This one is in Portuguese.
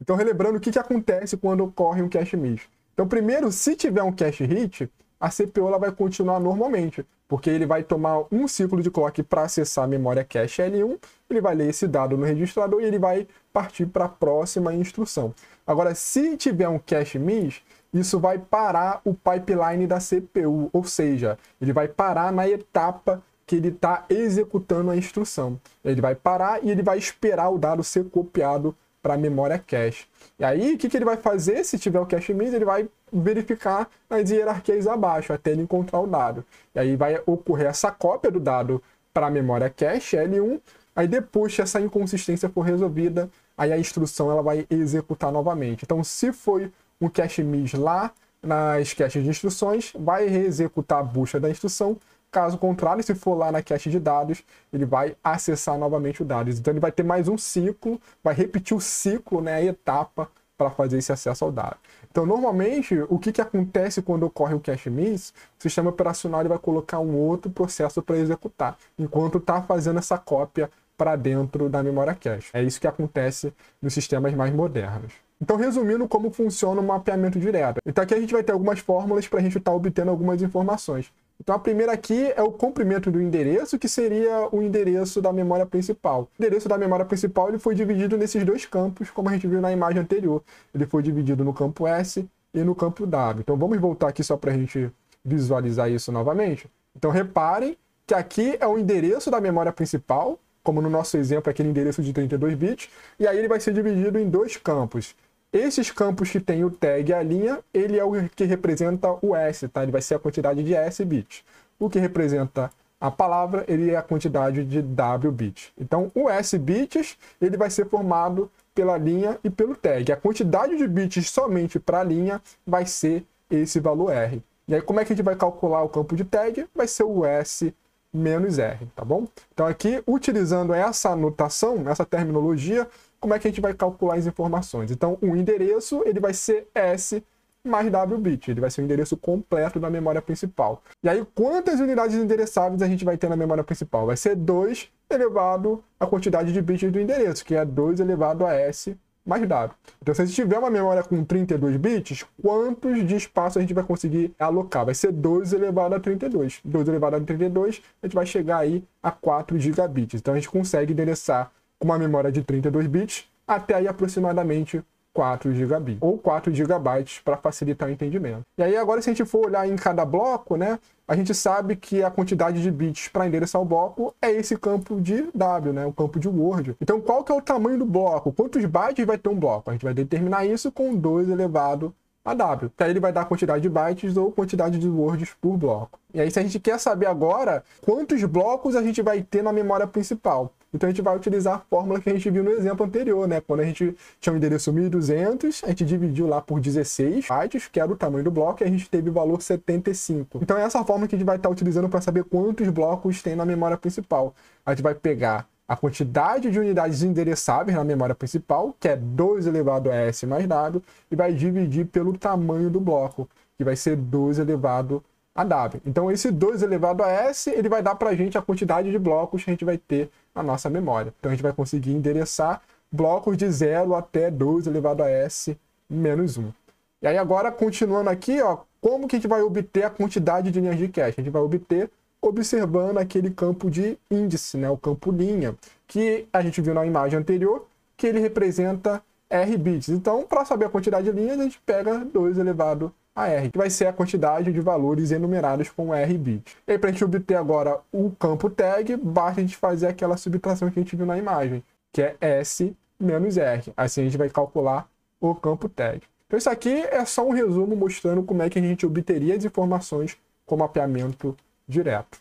Então, relembrando o que acontece quando ocorre um cache miss. Então, primeiro, se tiver um cache hit, a CPU ela vai continuar normalmente, porque ele vai tomar um ciclo de clock para acessar a memória cache L1, ele vai ler esse dado no registrador e ele vai partir para a próxima instrução. Agora, se tiver um cache miss, isso vai parar o pipeline da CPU, ou seja, ele vai parar na etapa que ele está executando a instrução. Ele vai parar e ele vai esperar o dado ser copiado para a memória cache. E aí, o que ele vai fazer? Se tiver o cache miss, ele vai verificar nas hierarquias abaixo, até ele encontrar o dado. E aí vai ocorrer essa cópia do dado para a memória cache L1, aí depois que essa inconsistência for resolvida, aí a instrução ela vai executar novamente. Então, se foi um cache miss lá nas caches de instruções, vai reexecutar a busca da instrução. Caso contrário, se for lá na cache de dados, ele vai acessar novamente o dado. Então, ele vai ter mais um ciclo, vai repetir o ciclo, né, a etapa para fazer esse acesso ao dado. Então, normalmente, o que acontece quando ocorre o cache miss? O sistema operacional ele vai colocar um outro processo para executar, enquanto está fazendo essa cópia para dentro da memória cache. É isso que acontece nos sistemas mais modernos. Então, resumindo como funciona o mapeamento direto. Então, aqui a gente vai ter algumas fórmulas para a gente estar obtendo algumas informações. Então, a primeira aqui é o comprimento do endereço, que seria o endereço da memória principal. O endereço da memória principal ele foi dividido nesses dois campos, como a gente viu na imagem anterior. Ele foi dividido no campo S e no campo W. Então, vamos voltar aqui só para a gente visualizar isso novamente. Então, reparem que aqui é o endereço da memória principal, como no nosso exemplo, aquele endereço de 32 bits, e aí ele vai ser dividido em dois campos. Esses campos que tem o tag e a linha, ele é o que representa o S, tá? Ele vai ser a quantidade de S bits. O que representa a palavra, ele é a quantidade de W bits. Então, o S bits, ele vai ser formado pela linha e pelo tag. A quantidade de bits somente para a linha vai ser esse valor R. E aí, como é que a gente vai calcular o campo de tag? Vai ser o S menos R, tá bom? Então, aqui, utilizando essa notação, essa terminologia, como é que a gente vai calcular as informações? Então, o endereço ele vai ser S mais W bit. Ele vai ser o endereço completo da memória principal. E aí, quantas unidades endereçáveis a gente vai ter na memória principal? Vai ser 2 elevado à quantidade de bits do endereço, que é 2 elevado a S mais W. Então, se a gente tiver uma memória com 32 bits, quantos de espaço a gente vai conseguir alocar? Vai ser 2 elevado a 32. 2 elevado a 32, a gente vai chegar aí a 4 gigabits. Então, a gente consegue endereçar com uma memória de 32 bits até aí aproximadamente 4 GB ou 4 GB para facilitar o entendimento. E aí agora se a gente for olhar em cada bloco, né, a gente sabe que a quantidade de bits para endereçar o bloco é esse campo de W, né, o campo de Word. Então qual que é o tamanho do bloco? Quantos bytes vai ter um bloco? A gente vai determinar isso com 2 elevado a W, que aí ele vai dar a quantidade de bytes ou quantidade de words por bloco. E aí se a gente quer saber agora quantos blocos a gente vai ter na memória principal, então a gente vai utilizar a fórmula que a gente viu no exemplo anterior, né? Quando a gente tinha um endereço 1200, a gente dividiu lá por 16 bytes, que era o tamanho do bloco, e a gente teve o valor 75. Então é essa fórmula que a gente vai estar utilizando para saber quantos blocos tem na memória principal. A gente vai pegar a quantidade de unidades endereçáveis na memória principal, que é 2 elevado a S mais W, e vai dividir pelo tamanho do bloco, que vai ser 2 elevado a W. Então esse 2 elevado a S, ele vai dar para a gente a quantidade de blocos que a gente vai ter na nossa memória. Então a gente vai conseguir endereçar blocos de 0 até 2 elevado a S menos 1. E aí agora, continuando aqui, ó, como que a gente vai obter a quantidade de linhas de cache? A gente vai obter observando aquele campo de índice, né, o campo linha, que a gente viu na imagem anterior, que ele representa R bits. Então, para saber a quantidade de linhas, a gente pega 2 elevado a R, que vai ser a quantidade de valores enumerados com R bits. E aí, para a gente obter agora o campo tag, basta a gente fazer aquela subtração que a gente viu na imagem, que é S menos R. Assim a gente vai calcular o campo tag. Então isso aqui é só um resumo mostrando como é que a gente obteria as informações com mapeamento direto.